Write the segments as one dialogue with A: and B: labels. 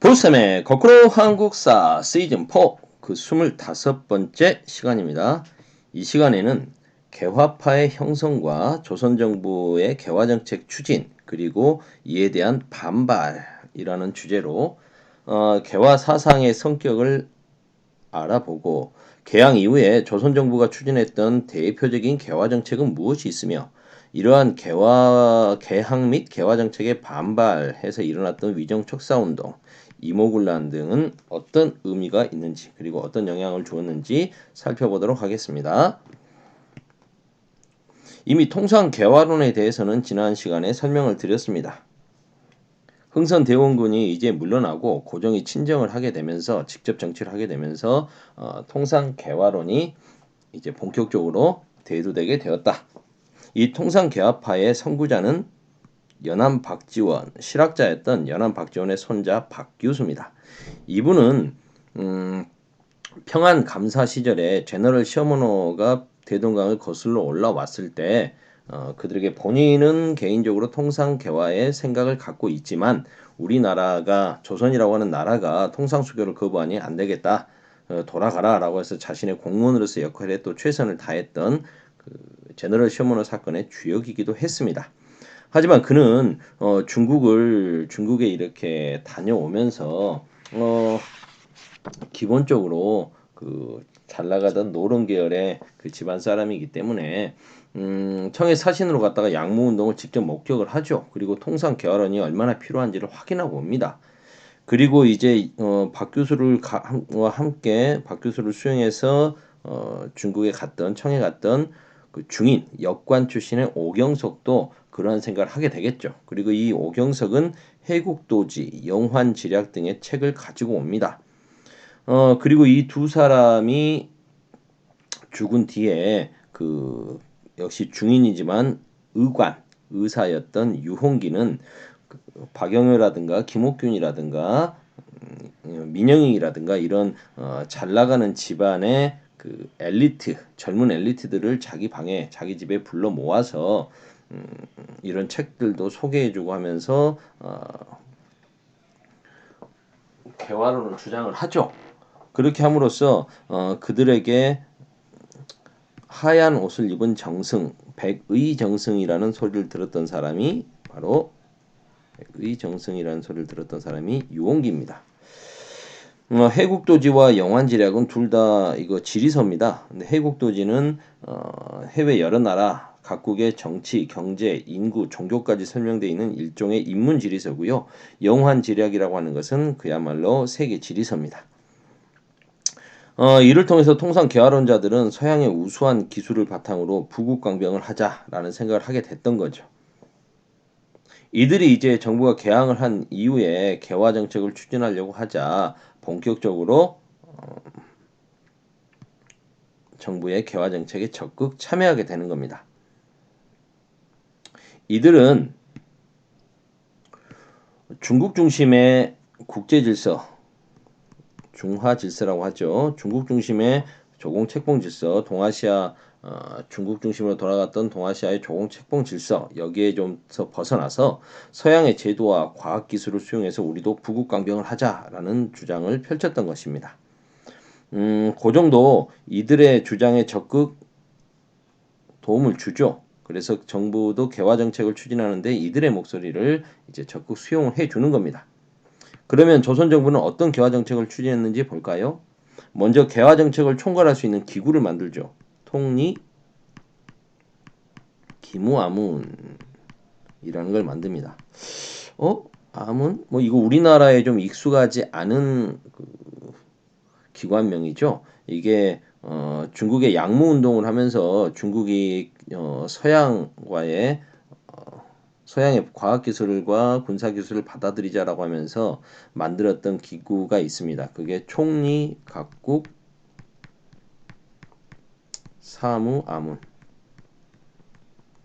A: 보쌤의 거꾸로 한국사 시즌 4 그 25번째 시간입니다. 이 시간에는 개화파의 형성과 조선정부의 개화정책 추진 그리고 이에 대한 반발이라는 주제로 개화 사상의 성격을 알아보고 개항 이후에 조선정부가 추진했던 대표적인 개화정책은 무엇이 있으며 이러한 개항 및 개화정책에 반발해서 일어났던 위정척사운동, 이모군란 등은 어떤 의미가 있는지 그리고 어떤 영향을 주었는지 살펴보도록 하겠습니다. 이미 통상개화론에 대해서는 지난 시간에 설명을 드렸습니다. 흥선대원군이 이제 물러나고 고종이 친정을 하게 되면서 직접 정치를 하게 되면서 통상개화론이 이제 본격적으로 대두되게 되었다. 이 통상개화파의 선구자는 연암 박지원, 실학자였던 연암 박지원의 손자 박규수입니다. 이분은 평안 감사 시절에 제너럴 시어머너가 대동강을 거슬러 올라왔을 때 그들에게 본인은 개인적으로 통상개화의 생각을 갖고 있지만 우리나라가 조선이라고 하는 나라가 통상수교를 거부하니 안 되겠다. 돌아가라 라고 해서 자신의 공무원으로서 역할에 또 최선을 다했던 그 제너럴 시어머너 사건의 주역이기도 했습니다. 하지만 그는 중국에 이렇게 다녀오면서 기본적으로 그 잘 나가던 노론 계열의 그 집안 사람이기 때문에 청해 사신으로 갔다가 양무 운동을 직접 목격을 하죠. 그리고 통상 개화론이 얼마나 필요한지를 확인하고 옵니다. 그리고 이제 함께 박 교수를 수용해서 중국에 갔던 청해 갔던 그 중인 역관 출신의 오경석도 그러한 생각을 하게 되겠죠. 그리고 이 오경석은 해국도지, 영환지략 등의 책을 가지고 옵니다. 그리고 이 두 사람이 죽은 뒤에 그 역시 중인이지만 의사였던 유홍기는 박영효라든가 김옥균이라든가 민영익이라든가 이런 잘 나가는 집안의 그 젊은 엘리트들을 자기 방에 자기 집에 불러 모아서 이런 책들도 소개해주고 하면서 개화론을 주장을 하죠. 그렇게 함으로써 그들에게 하얀 옷을 입은 정승, 백의 정승이라는 소리를 들었던 사람이 바로 유홍기입니다. 해국도지와 영환지략은 둘 다 이거 지리서입니다. 근데 해국도지는 해외 여러 나라 각국의 정치, 경제, 인구, 종교까지 설명되어 있는 일종의 인문 지리서고요. 영환지략이라고 하는 것은 그야말로 세계 지리서입니다. 이를 통해서 통상 개화론자들은 서양의 우수한 기술을 바탕으로 부국강병을 하자라는 생각을 하게 됐던 거죠. 이들이 이제 정부가 개항을 한 이후에 개화 정책을 추진하려고 하자 본격적으로 정부의 개화 정책에 적극 참여하게 되는 겁니다. 이들은 중국 중심의 국제 질서, 중화 질서라고 하죠. 중국 중심의 조공 책봉 질서, 동아시아 중국 중심으로 돌아갔던 동아시아의 조공 책봉 질서 여기에 좀 벗어나서 서양의 제도와 과학 기술을 수용해서 우리도 부국강병을 하자라는 주장을 펼쳤던 것입니다. 그 정도 이들의 주장에 적극 도움을 주죠. 그래서 정부도 개화 정책을 추진하는데 이들의 목소리를 이제 적극 수용을 해주는 겁니다. 그러면 조선 정부는 어떤 개화 정책을 추진했는지 볼까요? 먼저 개화 정책을 총괄할 수 있는 기구를 만들죠. 통리 기무아문이라는 걸 만듭니다. 아문? 뭐 이거 우리나라에 좀 익숙하지 않은 그 기관명이죠. 이게 중국의 양무 운동을 하면서 중국이 서양의 과학기술과 군사기술을 받아들이자라고 하면서 만들었던 기구가 있습니다. 그게 총리 각국 사무아문.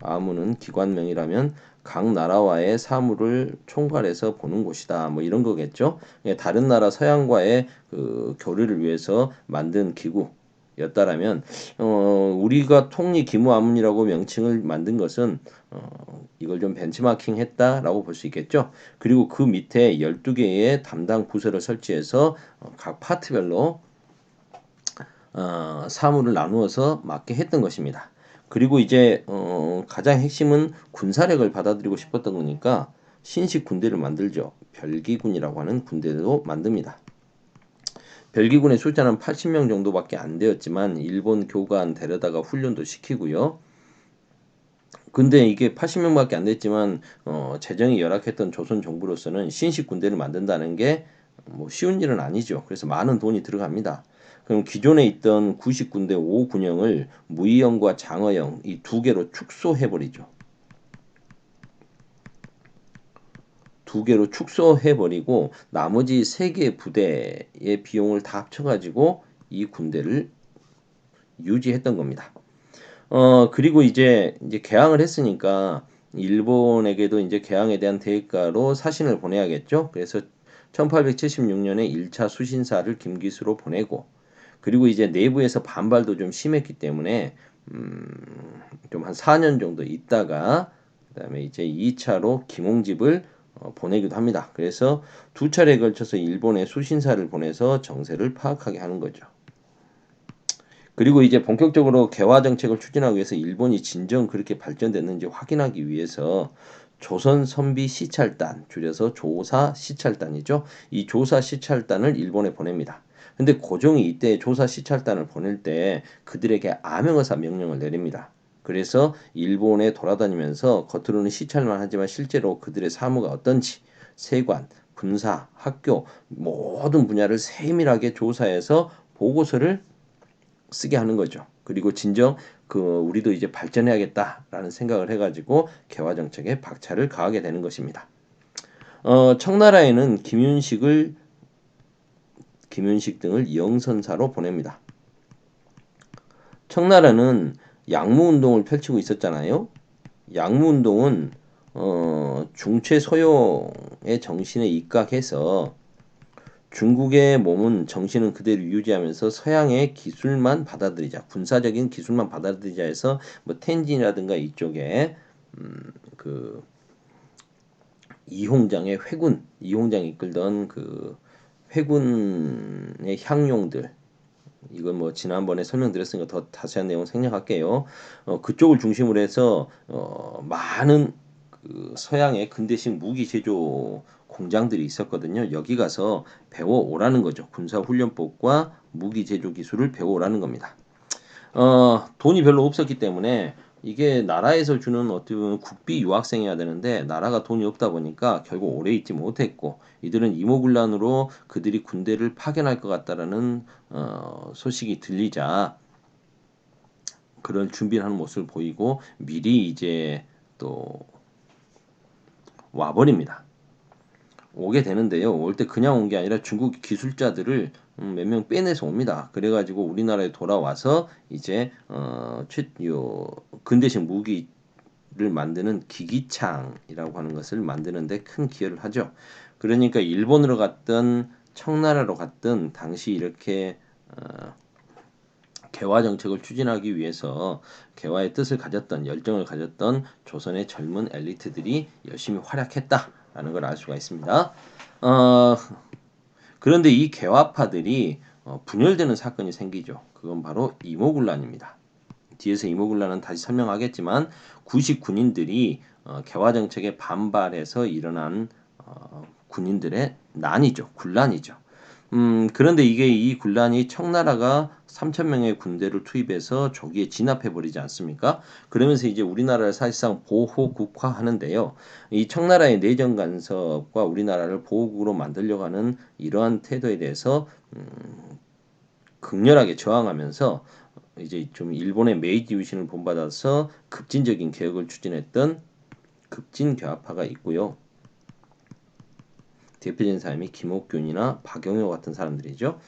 A: 아문은 기관명이라면 각 나라와의 사무를 총괄해서 보는 곳이다. 뭐 이런 거겠죠. 다른 나라 서양과의 그 교류를 위해서 만든 기구. 였다라면 우리가 통리기무아문이라고 명칭을 만든 것은 이걸 좀 벤치마킹 했다라고 볼 수 있겠죠. 그리고 그 밑에 12개의 담당 부서를 설치해서 각 파트별로 사무를 나누어서 맡게 했던 것입니다. 그리고 이제 가장 핵심은 군사력을 받아들이고 싶었던 거니까 신식 군대를 만들죠. 별기군이라고 하는 군대도 만듭니다. 별기군의 숫자는 80명 정도밖에 안 되었지만 일본 교관 데려다가 훈련도 시키고요. 근데 이게 80명밖에 안 됐지만 재정이 열악했던 조선 정부로서는 신식 군대를 만든다는 게 뭐 쉬운 일은 아니죠. 그래서 많은 돈이 들어갑니다. 그럼 기존에 있던 90군대 5군영을 무의영과 장어영 이 두 개로 축소해버리죠. 두 개로 축소해버리고 나머지 세 개 부대의 비용을 다 합쳐가지고 이 군대를 유지했던 겁니다. 그리고 이제 개항을 했으니까 일본에게도 이제 개항에 대한 대가로 사신을 보내야겠죠. 그래서 1876년에 1차 수신사를 김기수로 보내고 그리고 이제 내부에서 반발도 좀 심했기 때문에 좀 한 4년 정도 있다가 그다음에 이제 2차로 김홍집을 보내기도 합니다. 그래서 두 차례에 걸쳐서 일본에 수신사를 보내서 정세를 파악하게 하는 거죠. 그리고 이제 본격적으로 개화 정책을 추진하기 위해서 일본이 진정 그렇게 발전됐는지 확인하기 위해서 조선 선비 시찰단, 줄여서 조사 시찰단이죠. 이 조사 시찰단을 일본에 보냅니다. 근데 고종이 이때 조사 시찰단을 보낼 때 그들에게 암행어사 명령을 내립니다. 그래서 일본에 돌아다니면서 겉으로는 시찰만 하지만 실제로 그들의 사무가 어떤지 세관, 군사, 학교 모든 분야를 세밀하게 조사해서 보고서를 쓰게 하는 거죠. 그리고 진정 우리도 이제 발전해야겠다라는 생각을 해가지고 개화 정책에 박차를 가하게 되는 것입니다. 청나라에는 김윤식 등을 영선사로 보냅니다. 청나라는 양무운동을 펼치고 있었잖아요. 양무운동은 중최 소용의 정신에 입각해서 중국의 몸은 정신은 그대로 유지하면서 서양의 기술만 받아들이자, 군사적인 기술만 받아들이자 해서 뭐 텐진이라든가 이쪽에 그 이홍장이 이끌던 그 회군의 향용들, 이건 뭐 지난번에 설명드렸으니까 더 자세한 내용 생략할게요. 그쪽을 중심으로 해서 많은 그 서양의 근대식 무기 제조 공장들이 있었거든요. 여기 가서 배워오라는 거죠. 군사훈련법과 무기 제조 기술을 배워오라는 겁니다. 돈이 별로 없었기 때문에 이게 나라에서 주는 어떻게 보면 국비 유학생이어야 되는데 나라가 돈이 없다 보니까 결국 오래 있지 못했고 이들은 이모군란으로 그들이 군대를 파견할 것 같다라는 소식이 들리자 그런 준비를 하는 모습을 보이고 미리 이제 또 와버립니다. 오게 되는데요. 올 때 그냥 온 게 아니라 중국 기술자들을 몇 명 빼내서 옵니다. 그래가지고 우리나라에 돌아와서 이제 근대식 무기를 만드는 기기창이라고 하는 것을 만드는데 큰 기여를 하죠. 그러니까 일본으로 갔든 청나라로 갔든 당시 이렇게 개화 정책을 추진하기 위해서 개화의 뜻을 가졌던 열정을 가졌던 조선의 젊은 엘리트들이 열심히 활약했다라는 걸 알 수가 있습니다. 그런데 이 개화파들이 분열되는 사건이 생기죠. 그건 바로 이모군란입니다. 뒤에서 이모군란은 다시 설명하겠지만 90군인들이 개화 정책에 반발해서 일어난 군인들의 군란이죠. 그런데 이 군란이 청나라가 3,000명의 군대를 투입해서 조기에 진압해버리지 않습니까? 그러면서 이제 우리나라를 사실상 보호국화하는데요. 이 청나라의 내정 간섭과 우리나라를 보호국으로 만들려고 하는 이러한 태도에 대해서 극렬하게 저항하면서 이제 좀 일본의 메이지 유신을 본받아서 급진적인 개혁을 추진했던 급진개화파가 있고요. 대표적인 사람이 김옥균이나 박영효 같은 사람들이죠.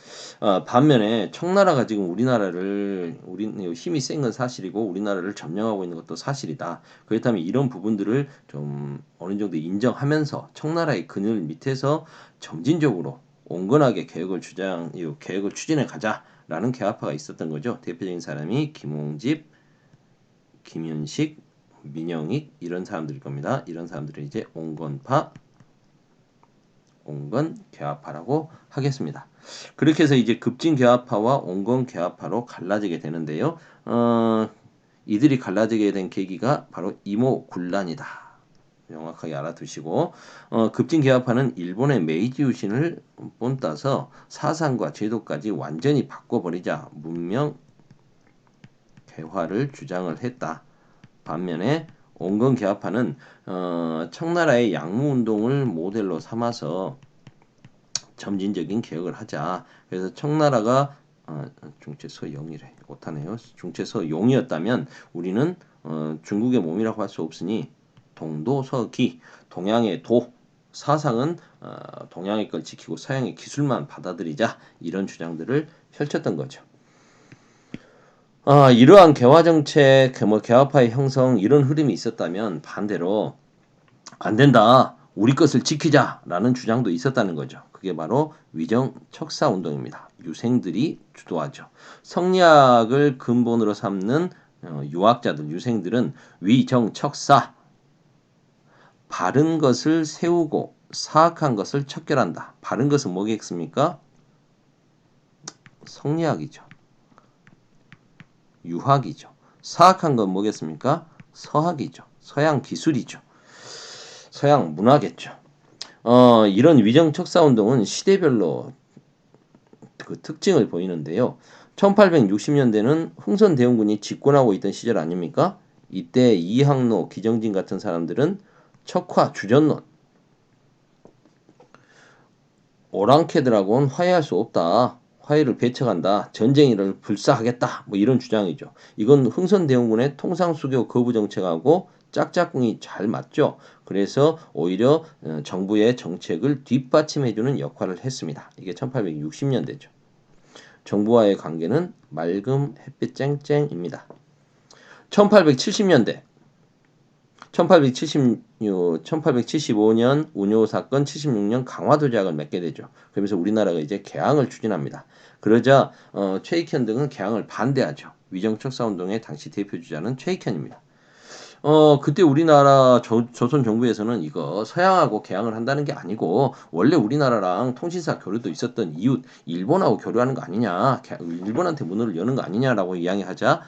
A: 반면에 청나라가 지금 우리 힘이 센 건 사실이고 우리나라를 점령하고 있는 것도 사실이다. 그렇다면 이런 부분들을 좀 어느 정도 인정하면서 청나라의 그늘 밑에서 점진적으로 온건하게 개혁을 추진해 가자. 라는 개화파가 있었던 거죠. 대표적인 사람이 김홍집, 김현식, 민영익 이런 사람들일 겁니다. 이런 사람들은 이제 온건파, 온건 개화파라고 하겠습니다. 그렇게 해서 이제 급진 개화파와 온건 개화파로 갈라지게 되는데요. 이들이 갈라지게 된 계기가 바로 이모군란이다. 명확하게 알아두시고 급진 개화파는 일본의 메이지 유신을 본따서 사상과 제도까지 완전히 바꿔버리자 문명 개화를 주장을 했다. 반면에 온건 개화파는 청나라의 양무운동을 모델로 삼아서 점진적인 개혁을 하자. 그래서 청나라가 중체서용이래 못하네요. 중체서용이었다면 우리는 중국의 몸이라고 할 수 없으니 동도서기 동양의 도 사상은 동양의 걸 지키고 서양의 기술만 받아들이자 이런 주장들을 펼쳤던 거죠. 이러한 개화 정책, 개화파의 형성 이런 흐름이 있었다면 반대로 안 된다. 우리 것을 지키자라는 주장도 있었다는 거죠. 그게 바로 위정 척사 운동입니다. 유생들이 주도하죠. 성리학을 근본으로 삼는 유학자들, 유생들은 위정 척사 바른 것을 세우고 사악한 것을 척결한다. 바른 것은 뭐겠습니까? 성리학이죠. 유학이죠. 사악한 건 뭐겠습니까? 서학이죠. 서양 기술이죠. 서양 문화겠죠. 이런 위정 척사 운동은 시대별로 그 특징을 보이는데요. 1860년대는 흥선대원군이 집권하고 있던 시절 아닙니까? 이때 이항로, 기정진 같은 사람들은 척화, 주전론, 오랑캐들하고는 화해할 수 없다. 화해를 배척한다. 전쟁을 불사하겠다. 뭐 이런 주장이죠. 이건 흥선대원군의 통상수교 거부 정책하고 짝짝꿍이 잘 맞죠. 그래서 오히려 정부의 정책을 뒷받침해주는 역할을 했습니다. 이게 1860년대죠. 정부와의 관계는 맑음 햇빛 쨍쨍입니다. 1870년대 1875년 운요 사건, 76년 강화 도약을 맺게 되죠. 그러면서 우리나라가 이제 개항을 추진합니다. 그러자 최익현 등은 개항을 반대하죠. 위정척사 운동의 당시 대표 주자는 최익현입니다. 그때 우리나라 조선 정부에서는 이거 서양하고 개항을 한다는 게 아니고 원래 우리나라랑 통신사 교류도 있었던 이웃 일본하고 교류하는 거 아니냐, 일본한테 문을 여는 거 아니냐라고 이야기하자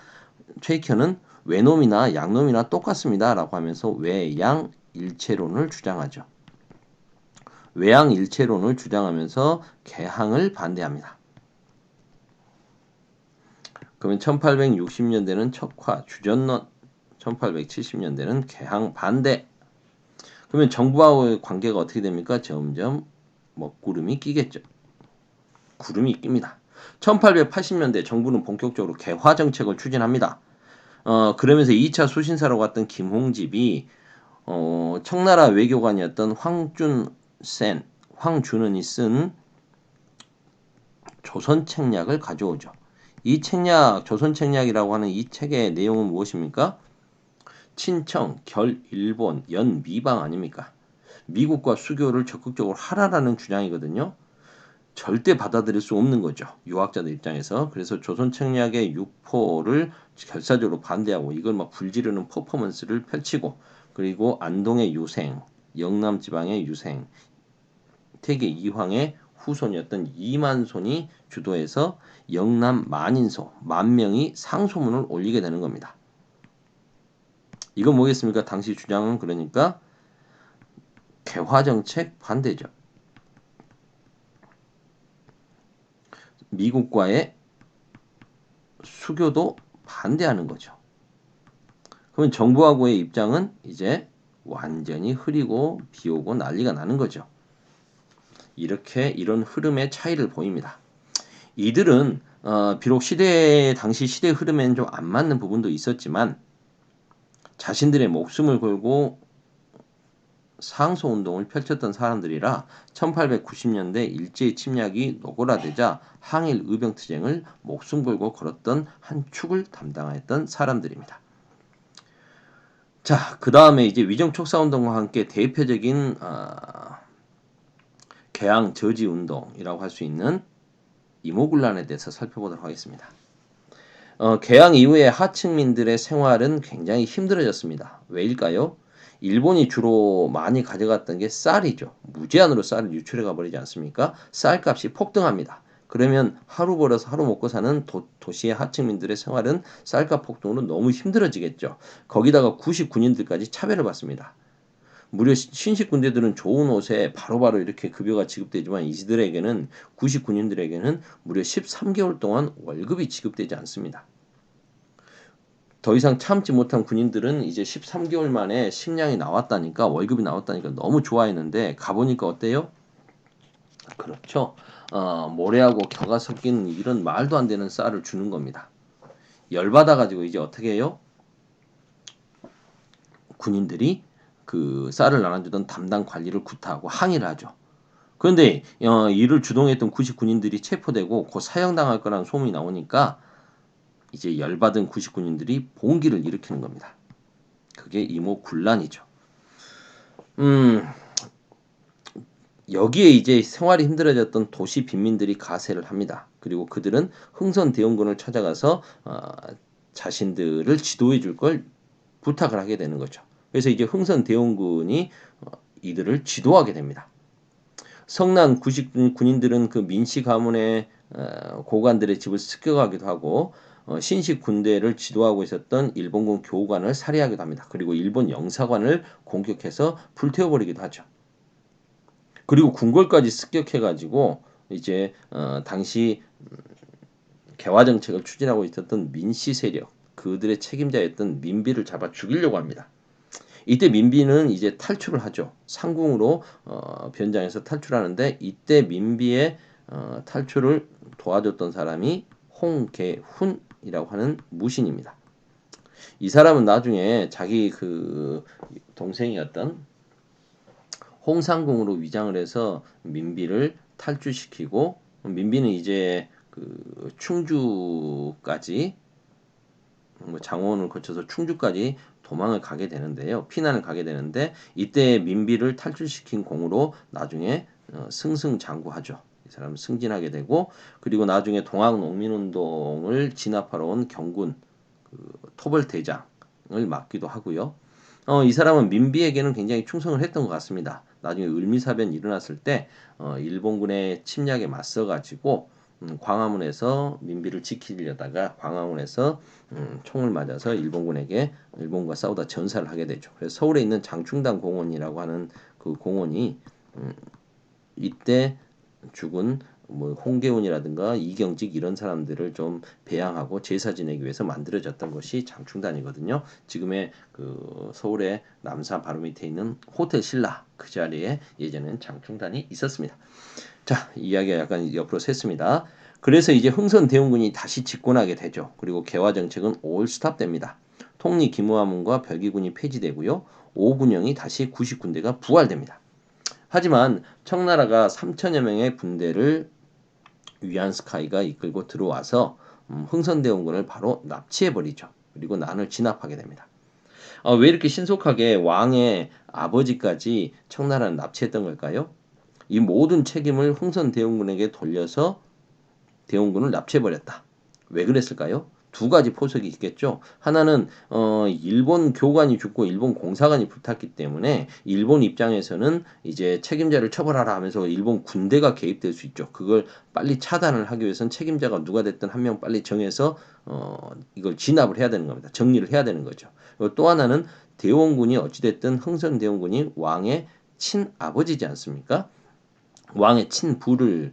A: 최익현은 외놈이나 양놈이나 똑같습니다라고 하면서 외양일체론을 주장하죠. 외양일체론을 주장하면서 개항을 반대합니다. 그러면 1860년대는 척화 주전론, 1870년대는 개항 반대. 그러면 정부와의 관계가 어떻게 됩니까? 점점 먹구름이 끼겠죠. 구름이 낍니다. 1880년대 정부는 본격적으로 개화 정책을 추진합니다. 그러면서 2차 수신사로 갔던 김홍집이 청나라 외교관이었던 황준은이 쓴 조선책략을 가져오죠. 이 책략, 조선책략이라고 하는 이 책의 내용은 무엇입니까? 친청, 결, 일본, 연, 미방 아닙니까? 미국과 수교를 적극적으로 하라라는 주장이거든요. 절대 받아들일 수 없는 거죠. 유학자들 입장에서. 그래서 조선책략의 유포를 결사적으로 반대하고 이걸 막 불지르는 퍼포먼스를 펼치고 그리고 안동의 유생, 영남 지방의 유생, 태계 이황의 후손이었던 이만손이 주도해서 영남 만인소, 만명이 상소문을 올리게 되는 겁니다. 이건 뭐겠습니까? 당시 주장은 그러니까 개화정책 반대죠. 미국과의 수교도 반대하는 거죠. 그러면 정부하고의 입장은 이제 완전히 흐리고 비오고 난리가 나는 거죠. 이렇게 이런 흐름의 차이를 보입니다. 이들은 비록 당시 시대 흐름에는 좀 안 맞는 부분도 있었지만 자신들의 목숨을 걸고 상소운동을 펼쳤던 사람들이라 1890년대 일제의 침략이 노골화되자 항일 의병투쟁을 목숨 걸고 걸었던 한 축을 담당했던 사람들입니다. 자, 그 다음에 이제 위정촉사운동과 함께 대표적인 개항 저지운동이라고 할 수 있는 이모군란에 대해서 살펴보도록 하겠습니다. 개항 이후에 하층민들의 생활은 굉장히 힘들어졌습니다. 왜일까요? 일본이 주로 많이 가져갔던 게 쌀이죠. 무제한으로 쌀을 유출해 가버리지 않습니까? 쌀값이 폭등합니다. 그러면 하루 벌어서 하루 먹고 사는 도시의 하층민들의 생활은 쌀값 폭등으로 너무 힘들어지겠죠. 거기다가 구식 군인들까지 차별을 받습니다. 무려 신식 군대들은 좋은 옷에 바로바로 이렇게 급여가 지급되지만 이들에게는 구식 군인들에게는 무려 13개월 동안 월급이 지급되지 않습니다. 더 이상 참지 못한 군인들은 이제 13개월 만에 식량이 나왔다니까 월급이 나왔다니까 너무 좋아했는데 가보니까 어때요? 그렇죠. 모래하고 겨가 섞인 이런 말도 안 되는 쌀을 주는 겁니다. 열받아가지고 이제 어떻게 해요? 군인들이 그 쌀을 나눠주던 담당 관리를 구타하고 항의를 하죠. 그런데 이를 주동했던 구식 군인들이 체포되고 곧 사형당할 거라는 소문이 나오니까 이제 열받은 구식 군인들이 봉기를 일으키는 겁니다. 그게 이모군란이죠. 여기에 이제 생활이 힘들어졌던 도시 빈민들이 가세를 합니다. 그리고 그들은 흥선 대원군을 찾아가서 자신들을 지도해 줄 걸 부탁을 하게 되는 거죠. 그래서 이제 흥선 대원군이 이들을 지도하게 됩니다. 성난 구식 군인들은 그 민씨 가문의 고관들의 집을 습격하기도 하고 신식 군대를 지도하고 있었던 일본군 교관을 살해하기도 합니다. 그리고 일본 영사관을 공격해서 불태워버리기도 하죠. 그리고 궁궐까지 습격해가지고 이제 당시 개화 정책을 추진하고 있었던 민씨 세력 그들의 책임자였던 민비를 잡아 죽이려고 합니다. 이때 민비는 이제 탈출을 하죠. 상궁으로 변장해서 탈출하는데 이때 민비의 탈출을 도와줬던 사람이 홍계훈이라고 하는 무신입니다. 이 사람은 나중에 자기 그 동생이었던 홍상궁으로 위장을 해서 민비를 탈주시키고 민비는 이제 그 충주까지 장원을 거쳐서 충주까지 도망을 가게 되는데요. 피난을 가게 되는데 이때 민비를 탈출시킨 공으로 나중에 승승장구하죠. 이 사람은 승진하게 되고 그리고 나중에 동학농민운동을 진압하러 온 경군 그 토벌대장을 맡기도 하고요. 이 사람은 민비에게는 굉장히 충성을 했던 것 같습니다. 나중에 을미사변이 일어났을 때 일본군의 침략에 맞서가지고 광화문에서 민비를 지키려다가 광화문에서 총을 맞아서 일본과 싸우다 전사를 하게 되죠. 그래서 서울에 있는 장충당 공원이라고 하는 그 공원이 이때 죽은 뭐 홍계훈이라든가 이경직 이런 사람들을 좀 배양하고 제사 지내기 위해서 만들어졌던 것이 장충단이거든요. 지금의 그 서울의 남산 바로 밑에 있는 호텔 신라 그 자리에 예전에는 장충단이 있었습니다. 자, 이야기가 약간 옆으로 샜습니다. 그래서 이제 흥선 대원군이 다시 집권하게 되죠. 그리고 개화 정책은 올 스탑됩니다. 통리 기무화문과 별기군이 폐지되고요. 오군영이 다시 구식군대가 부활됩니다. 하지만 청나라가 3천여 명의 군대를 위안스카이가 이끌고 들어와서 흥선대원군을 바로 납치해버리죠. 그리고 난을 진압하게 됩니다. 왜 이렇게 신속하게 왕의 아버지까지 청나라를 납치했던 걸까요? 이 모든 책임을 흥선대원군에게 돌려서 대원군을 납치해버렸다. 왜 그랬을까요? 두 가지 포석이 있겠죠. 하나는 일본 교관이 죽고 일본 공사관이 붙었기 때문에 일본 입장에서는 이제 책임자를 처벌하라 하면서 일본 군대가 개입될 수 있죠. 그걸 빨리 차단을 하기 위해서는 책임자가 누가 됐든 한 명 빨리 정해서 이걸 진압을 해야 되는 겁니다. 정리를 해야 되는 거죠. 그리고 또 하나는 대원군이 어찌됐든 흥선대원군이 왕의 친아버지지 않습니까? 왕의 친부를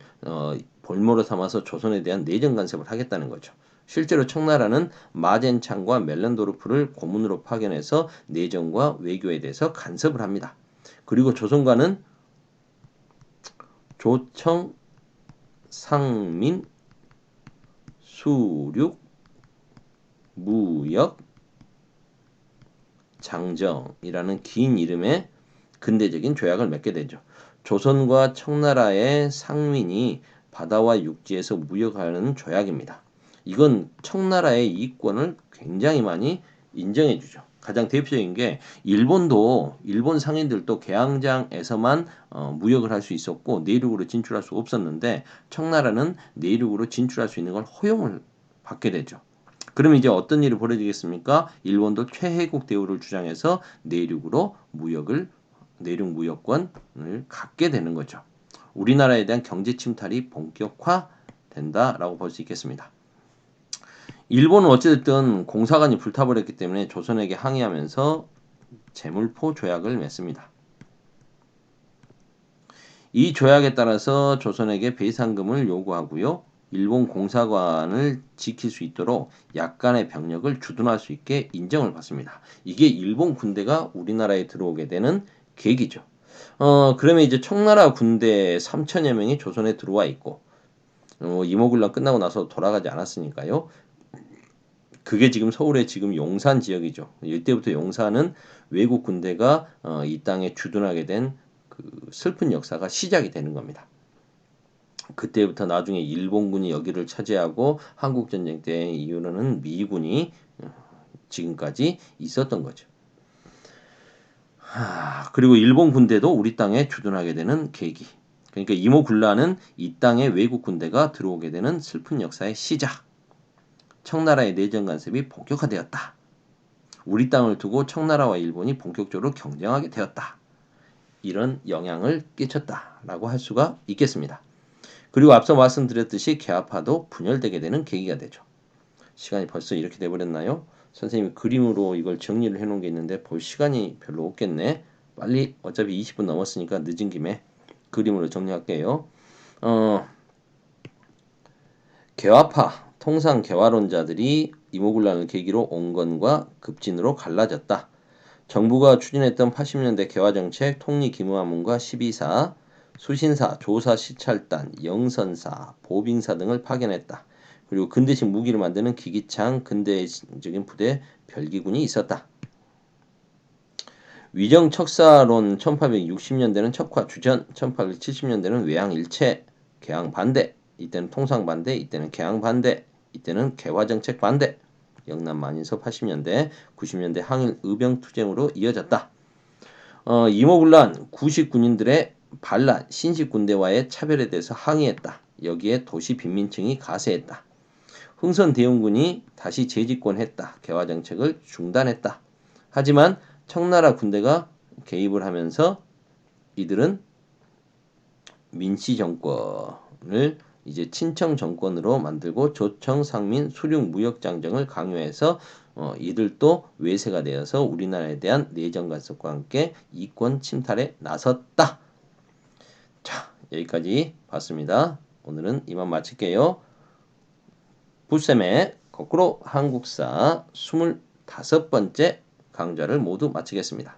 A: 볼모로 삼아서 조선에 대한 내정 간섭을 하겠다는 거죠. 실제로 청나라는 마젠창과 멜란도르프를 고문으로 파견해서 내정과 외교에 대해서 간섭을 합니다. 그리고 조선과는 조청, 상민, 수륙, 무역, 장정이라는 긴 이름의 근대적인 조약을 맺게 되죠. 조선과 청나라의 상민이 바다와 육지에서 무역하는 조약입니다. 이건 청나라의 이권을 굉장히 많이 인정해 주죠. 가장 대표적인 게 일본도 일본 상인들도 개항장에서만 무역을 할 수 있었고 내륙으로 진출할 수 없었는데 청나라는 내륙으로 진출할 수 있는 걸 허용을 받게 되죠. 그럼 이제 어떤 일이 벌어지겠습니까? 일본도 최혜국 대우를 주장해서 내륙 무역권을 갖게 되는 거죠. 우리나라에 대한 경제 침탈이 본격화된다라고 볼 수 있겠습니다. 일본은 어찌됐든 공사관이 불타버렸기 때문에 조선에게 항의하면서 제물포 조약을 맺습니다. 이 조약에 따라서 조선에게 배상금을 요구하고요. 일본 공사관을 지킬 수 있도록 약간의 병력을 주둔할 수 있게 인정을 받습니다. 이게 일본 군대가 우리나라에 들어오게 되는 계기죠. 그러면 이제 청나라 군대 3천여 명이 조선에 들어와 있고 이모군란 끝나고 나서 돌아가지 않았으니까요. 그게 지금 서울의 지금 용산 지역이죠. 이때부터 용산은 외국 군대가 이 땅에 주둔하게 된 그 슬픈 역사가 시작이 되는 겁니다. 그때부터 나중에 일본군이 여기를 차지하고 한국전쟁 때 이후로는 미군이 지금까지 있었던 거죠. 그리고 일본 군대도 우리 땅에 주둔하게 되는 계기. 그러니까 이모군란은 이 땅에 외국 군대가 들어오게 되는 슬픈 역사의 시작. 청나라의 내정 간섭이 본격화되었다. 우리 땅을 두고 청나라와 일본이 본격적으로 경쟁하게 되었다. 이런 영향을 끼쳤다라고 할 수가 있겠습니다. 그리고 앞서 말씀드렸듯이 개화파도 분열되게 되는 계기가 되죠. 시간이 벌써 이렇게 돼버렸나요? 선생님이 그림으로 이걸 정리를 해놓은 게 있는데 볼 시간이 별로 없겠네. 빨리 어차피 20분 넘었으니까 늦은 김에 그림으로 정리할게요. 개화파, 통상 개화론자들이 이모군란을 계기로 온건과 급진으로 갈라졌다. 정부가 추진했던 80년대 개화정책, 통리기무화문과 12사, 수신사, 조사 시찰단, 영선사, 보빙사 등을 파견했다. 그리고 근대식 무기를 만드는 기기창, 근대적인 부대, 별기군이 있었다. 위정척사론 1860년대는 척화 주전, 1870년대는 외항일체, 개항 반대, 이때는 통상 반대, 이때는 개항 반대, 이때는 개화정책 반대. 영남 만인서 80년대, 90년대 항일 의병투쟁으로 이어졌다. 이모군란 구식 군인들의 반란, 신식 군대와의 차별에 대해서 항의했다. 여기에 도시 빈민층이 가세했다. 흥선 대원군이 다시 재집권했다. 개화 정책을 중단했다. 하지만 청나라 군대가 개입을 하면서 이들은 민씨 정권을 이제 친청 정권으로 만들고 조청, 상민, 수륙 무역 장정을 강요해서 이들도 외세가 되어서 우리나라에 대한 내정 간섭과 함께 이권 침탈에 나섰다. 자, 여기까지 봤습니다. 오늘은 이만 마칠게요. 붓셈의 거꾸로 한국사 25번째 강좌를 모두 마치겠습니다.